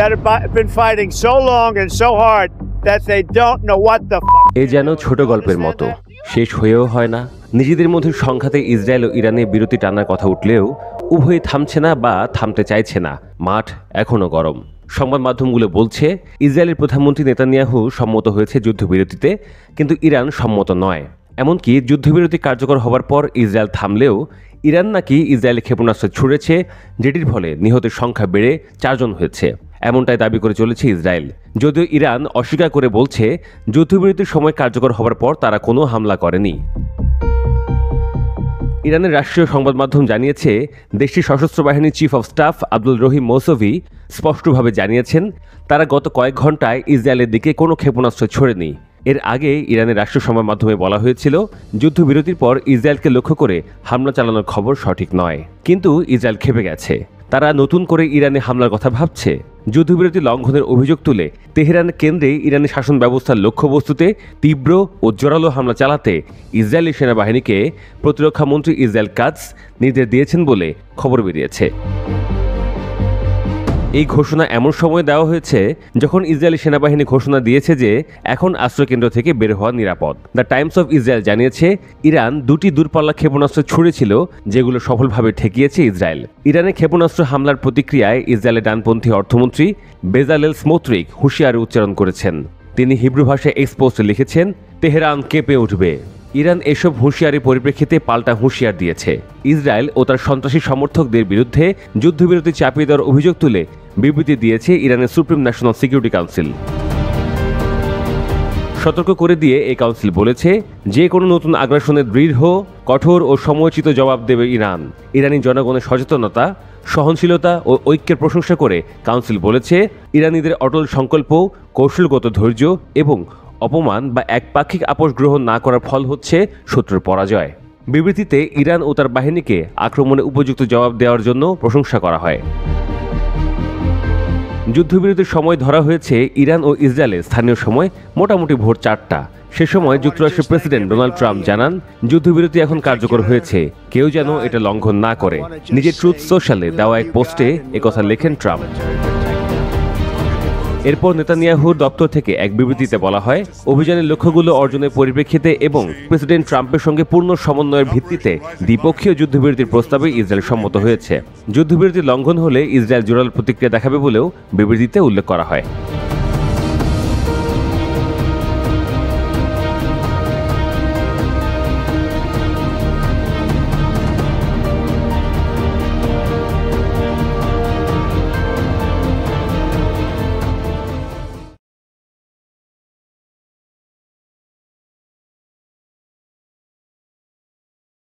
that have been fighting so long and so hard that they don't know what the fuck. এ যেন ছোট গল্পের মতো, শেষ হয়েও হয় না। নিজেদের মধ্যে সংঘাতে ইসরায়েল ও ইরানে বিরতি টানার কথা উঠলেও উভয়ে থামছে না বা থামতে চাইছে না। মাঠ এখনো গরম। সংবাদ মাধ্যমগুলো বলছে ইসরায়েলের প্রধানমন্ত্রী নেতানিয়াহু সম্মত হয়েছে যুদ্ধবিরতিতে, কিন্তু ইরান সম্মত নয়। এমনকি যুদ্ধবিরতি কার্যকর হওয়ার পর ইসরায়েল থামলেও ইরান নাকি ইসরায়েলে ক্ষেপণাস্ত্র ছুড়েছে, যেটির ফলে নিহতের সংখ্যা বেড়ে 4 জন হয়েছে। এমনটাই দাবি করে চলেছে ইসরায়েল। যদিও ইরান অস্বীকার করে বলছে যুদ্ধবিরতির সময় কার্যকর হওয়ার পর তারা কোনো হামলা করেনি। ইরানের রাষ্ট্রীয় সংবাদ মাধ্যম জানিয়েছে দেশটির সশস্ত্র বাহিনীর চিফ অফ স্টাফ আব্দুল রহিম মৌসভি স্পষ্টভাবে জানিয়েছেন তারা গত কয়েক ঘন্টায় ইসরায়েলের দিকে কোনো ক্ষেপণাস্ত্র ছোড়েনি। এর আগে ইরানের রাষ্ট্রীয় সংবাদ মাধ্যমে বলা হয়েছিল যুদ্ধবিরতির পর ইসরায়েলকে লক্ষ্য করে হামলা চালানোর খবর সঠিক নয়, কিন্তু ইসরায়েল ক্ষেপে গেছে। তারা নতুন করে ইরানে হামলার কথা ভাবছে। যুদ্ধবিরতি লঙ্ঘনের অভিযোগ তুলে তেহরানের কেন্দ্রে ইরানের শাসন ব্যবস্থার লক্ষ্যবস্তুতে তীব্র ও জোরালো হামলা চালাতে ইসরায়েলি সেনাবাহিনীকে প্রতিরক্ষামন্ত্রী ইসরায়েল কাটজ নির্দেশ দিয়েছেন বলে খবর বেরিয়েছে। এই ঘোষণা এমন সময় দেওয়া হয়েছে যখন ইসরায়েলি সেনাবাহিনী ঘোষণা দিয়েছে যে এখন আশ্রয়কেন্দ্র থেকে বের হওয়া নিরাপদ। দ্য টাইমস অফ ইসরায়েল জানিয়েছে ইরান 2টি দূরপাল্লা ক্ষেপণাস্ত্র ছুড়েছিল, যেগুলো সফলভাবে ঠেকিয়েছে ইসরায়েল। ইরানের ক্ষেপণাস্ত্র হামলার প্রতিক্রিয়ায় ইসরায়েলের ডানপন্থী অর্থমন্ত্রী বেজালেল স্মোত্রিক হুঁশিয়ারি উচ্চারণ করেছেন। তিনি হিব্রু ভাষায় এক্স পোস্টে লিখেছেন, তেহরান কেঁপে উঠবে। ইরান এসব হুঁশিয়ারির পরিপ্রেক্ষিতে পাল্টা হুঁশিয়ার দিয়েছে। ইসরায়েল ও তার সন্ত্রাসী সমর্থকদের বিরুদ্ধে যুদ্ধবিরতি চাপিয়ে দেওয়ার অভিযোগ তুলে বিবৃতি দিয়েছে ইরানের সুপ্রিম ন্যাশনাল সিকিউরিটি কাউন্সিল। সতর্ক করে দিয়ে এই কাউন্সিল বলেছে যে কোনো নতুন আগ্রাসনের দৃঢ়, কঠোর ও সময়োচিত জবাব দেবে ইরান। ইরানি জনগণের সচেতনতা, সহনশীলতা ও ঐক্যের প্রশংসা করে কাউন্সিল বলেছে ইরানিদের অটল সংকল্প, কৌশলগত ধৈর্য এবং অপমান বা একপাক্ষিক আপোষ গ্রহণ না করার ফল হচ্ছে শত্রুর পরাজয়। বিবৃতিতে ইরান ও তার বাহিনীকে আক্রমণে উপযুক্ত জবাব দেওয়ার জন্য প্রশংসা করা হয়। যুদ্ধবিরতির সময় ধরা হয়েছে ইরান ও ইসরায়েলের স্থানীয় সময় মোটামুটি ভোর 4টা। সে সময় যুক্তরাষ্ট্রের প্রেসিডেন্ট ডোনাল্ড ট্রাম্প জানান যুদ্ধবিরতি এখন কার্যকর হয়েছে, কেউ যেন এটা লঙ্ঘন না করে। নিজের ট্রুথ সোশ্যালে দেওয়া এক পোস্টে একথা লেখেন ট্রাম্প। এরপর নেতানিয়াহুর দপ্তর থেকে এক বিবৃতিতে বলা হয় অভিযানের লক্ষ্যগুলো অর্জনের পরিপ্রেক্ষিতে এবং প্রেসিডেন্ট ট্রাম্পের সঙ্গে পূর্ণ সমন্বয়ের ভিত্তিতে দ্বিপক্ষীয় যুদ্ধবিরতির প্রস্তাবে ইসরায়েল সম্মত হয়েছে। যুদ্ধবিরতি লঙ্ঘন হলে ইসরায়েল জোরালো প্রতিক্রিয়া দেখাবে বলেও বিবৃতিতে উল্লেখ করা হয়।